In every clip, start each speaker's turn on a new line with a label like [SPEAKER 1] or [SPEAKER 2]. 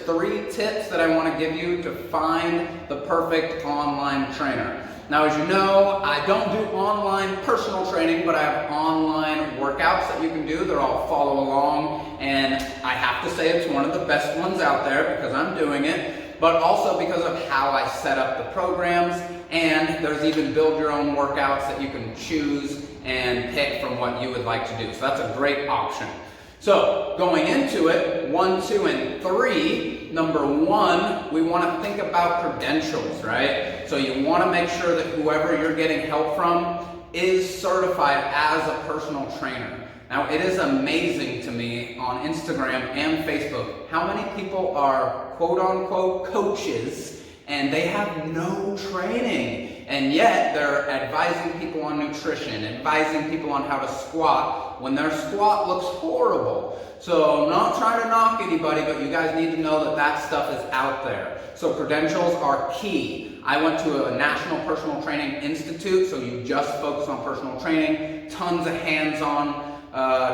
[SPEAKER 1] 3 tips that I want to give you to find the perfect online trainer. Now, as you know, I don't do online personal training, but I have online workouts that you can do. They're all follow along, and I have to say it's one of the best ones out there because I'm doing it, but also because of how I set up the programs, and there's even build your own workouts that you can choose and pick from what you would like to do. So that's a great option. So going into it, 1, 2, and 3, number 1, we want to think about credentials, right? So you want to make sure that whoever you're getting help from is certified as a personal trainer. Now, it is amazing to me on Instagram and Facebook how many people are quote-unquote coaches and they have no training, and yet they're advising people on nutrition, advising people on how to squat when their squat looks horrible. So I'm not trying to knock anybody, but you guys need to know that that stuff is out there. So credentials are key. I went to a National Personal Training Institute, so you just focus on personal training, tons of hands-on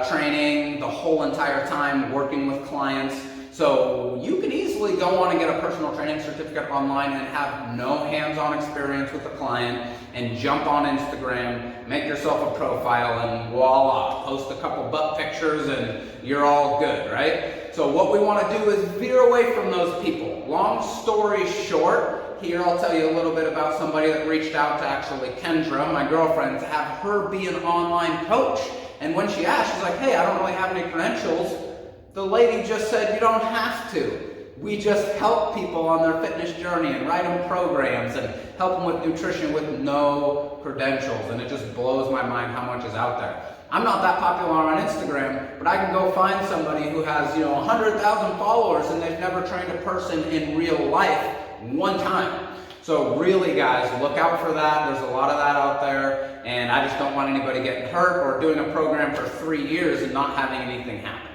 [SPEAKER 1] training the whole entire time, working with clients. So you can easily go on and get a personal training certificate online and have no hands-on experience with the client and jump on Instagram, make yourself a profile, and voila, post a couple butt pictures and you're all good, right? So what we want to do is veer away from those people. Long story short, here I'll tell you a little bit about somebody that reached out to actually Kendra, my girlfriend, to have her be an online coach. And when she asked, she's like, hey, I don't really have any credentials. The lady just said, you don't have to. We just help people on their fitness journey and write them programs and help them with nutrition with no credentials. And it just blows my mind how much is out there. I'm not that popular on Instagram, but I can go find somebody who has, 100,000 followers and they've never trained a person in real life one time. So really, guys, look out for that. There's a lot of that out there, and I just don't want anybody getting hurt or doing a program for 3 years and not having anything happen.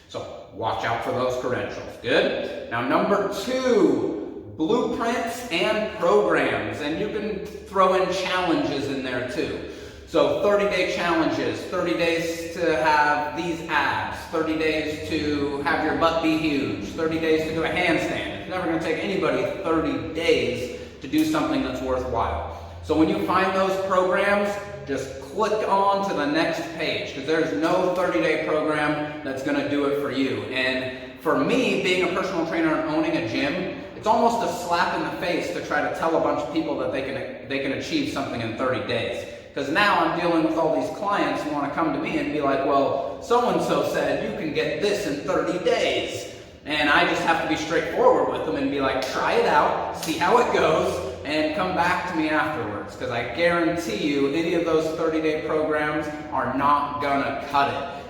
[SPEAKER 1] So watch out for those credentials. Good? Now, number 2, blueprints and programs. And you can throw in challenges in there too. So 30-day challenges, 30 days to have these abs, 30 days to have your butt be huge, 30 days to do a handstand. It's never going to take anybody 30 days to do something that's worthwhile. So when you find those programs, just click on to the next page, because there's no 30-day program that's going to do it for you. And for me, being a personal trainer and owning a gym, it's almost a slap in the face to try to tell a bunch of people that they can achieve something in 30 days. Because now I'm dealing with all these clients who want to come to me and be like, well, so-and-so said you can get this in 30 days. And I just have to be straightforward with them and be like, try it out, see how it goes, and come back to me afterwards. Because I guarantee you, any of those 30-day programs are not gonna cut it.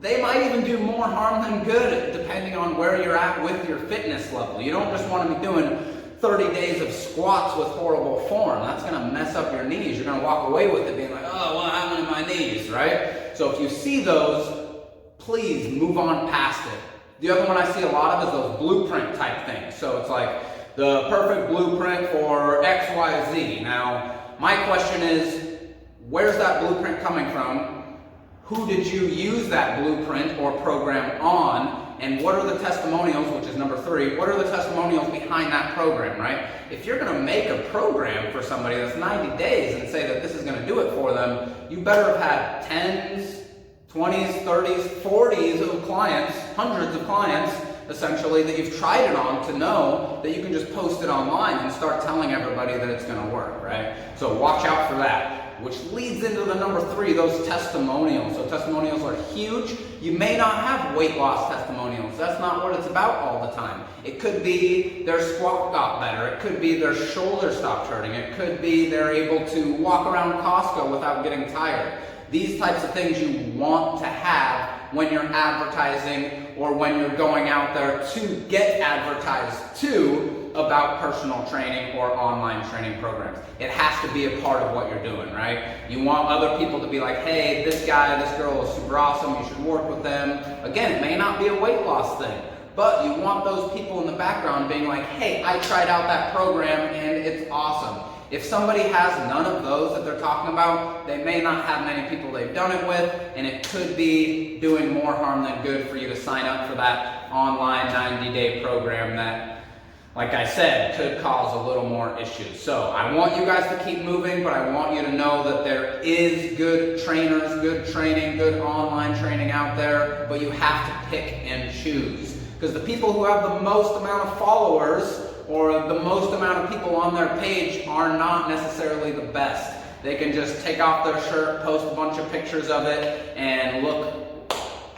[SPEAKER 1] They might even do more harm than good, depending on where you're at with your fitness level. You don't just want to be doing 30 days of squats with horrible form. That's gonna mess up your knees. You're gonna walk away with it being like, oh, what happened to my knees, right? So if you see those, please move on past it. The other one I see a lot of is those blueprint type things. So it's like the perfect blueprint for X, Y, Z. Now, my question is, where's that blueprint coming from? Who did you use that blueprint or program on? And what are the testimonials, which is number 3, what are the testimonials behind that program, right? If you're gonna make a program for somebody that's 90 days and say that this is gonna do it for them, you better have had 10s, 20s, 30s, 40s of clients, hundreds of clients, essentially, that you've tried it on to know that you can just post it online and start telling everybody that it's going to work, right? So watch out for that, which leads into the number 3, those testimonials. So testimonials are huge. You may not have weight loss testimonials. That's not what it's about all the time. It could be their squat got better. It could be their shoulder stopped hurting. It could be they're able to walk around Costco without getting tired. These types of things you want to have when you're advertising or when you're going out there to get advertised to about personal training or online training programs. It has to be a part of what you're doing, right? You want other people to be like, hey, this guy, this girl is super awesome, you should work with them. Again, it may not be a weight loss thing, but you want those people in the background being like, hey, I tried out that program and it's awesome. If somebody has none of those that they're talking about, they may not have many people they've done it with, and it could be doing more harm than good for you to sign up for that online 90-day program that, like I said, could cause a little more issues. So I want you guys to keep moving, but I want you to know that there is good trainers, good training, good online training out there, but you have to pick and choose. Because the people who have the most amount of followers or the most amount of people on their page are not necessarily the best. They can just take off their shirt, post a bunch of pictures of it, and look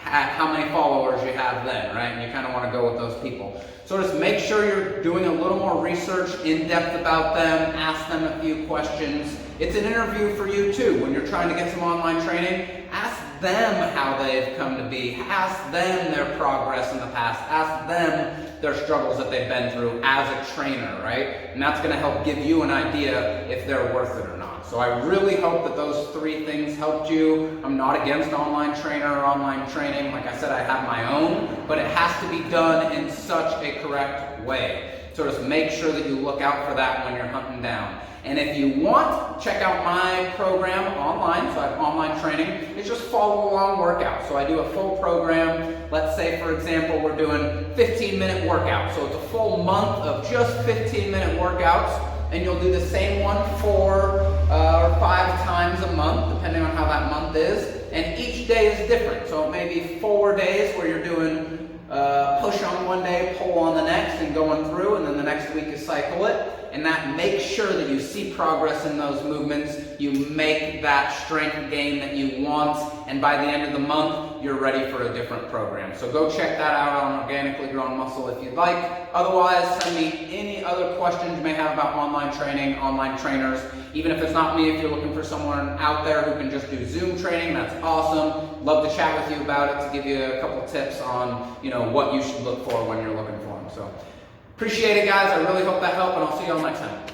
[SPEAKER 1] at how many followers you have then, right? And you kind of want to go with those people. So just make sure you're doing a little more research, in depth about them, ask them a few questions. It's an interview for you too. When you're trying to get some online training, ask them how they've come to be. Ask them their progress in the past. Ask them their struggles that they've been through as a trainer, right? And that's going to help give you an idea if they're worth it or not. So I really hope that those 3 things helped you. I'm not against online trainer or online training. Like I said, I have my own, but it has to be done in such a correct way. So just make sure that you look out for that when you're hunting down. And if you want, check out my program online. So I have online training. It's just follow along workout. So I do a full program. Let's say, for example, we're doing 15-minute workouts. So it's a full month of just 15-minute workouts. And you'll do the same one 4 or 5 times a month, depending on how that month is. And each day is different. So it may be 4 days where you're doing push on one day, pull on the next, and going through, and then the next week you cycle it. And that makes sure that you see progress in those movements, you make that strength gain that you want, and by the end of the month, you're ready for a different program. So go check that out on Organically Grown Muscle if you'd like. Otherwise, send me any other questions you may have about online training, online trainers. Even if it's not me, if you're looking for someone out there who can just do Zoom training, that's awesome. Love to chat with you about it, to give you a couple tips on, what you should look for when you're looking for them. So appreciate it, guys. I really hope that helped, and I'll see you all next time.